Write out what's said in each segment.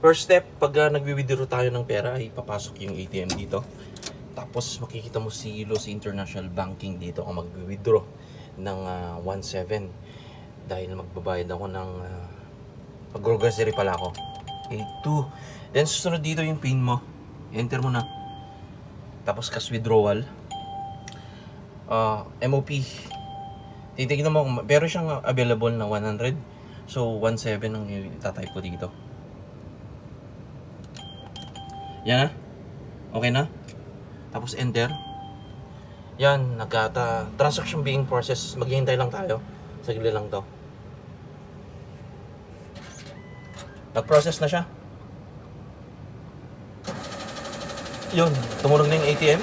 First step, pag nagwi-withdraw tayo ng pera, ay papasok yung ATM dito. Tapos makikita mo si Los International Banking dito kung magwi-withdraw ng 1.7 dahil magbabayad ako ng pag-grocery pala ako. 8.2. Then susunod dito yung pin mo. Enter mo na. Tapos cash withdrawal. MOP. Titignan mo, pero siyang available na 100. So 1.7 ang itatype ko dito. Yan na. Okay na. Tapos enter. Yan, transaction being processed. Maghihintay lang tayo. Sagli lang to. Nag-process na siya. Yun, tumunog na yung ATM.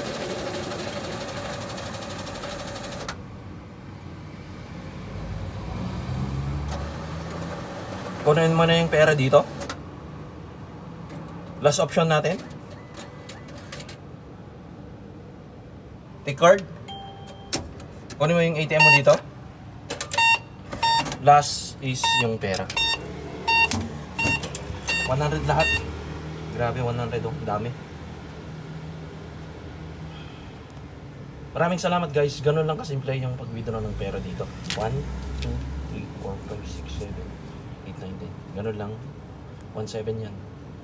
Kunin mo na yung pera dito. Last option natin. Take card. Kunin mo yung ATM mo dito. Last is yung pera. 100 lahat. Grabe, 100 oh. Dami. Maraming salamat guys. Ganun lang kasimple yung pag-withdraw ng pera dito. 1, 2, 3, 4, 5, 6, 7, 8, 9, 10. Ganun lang. 1.7 yan.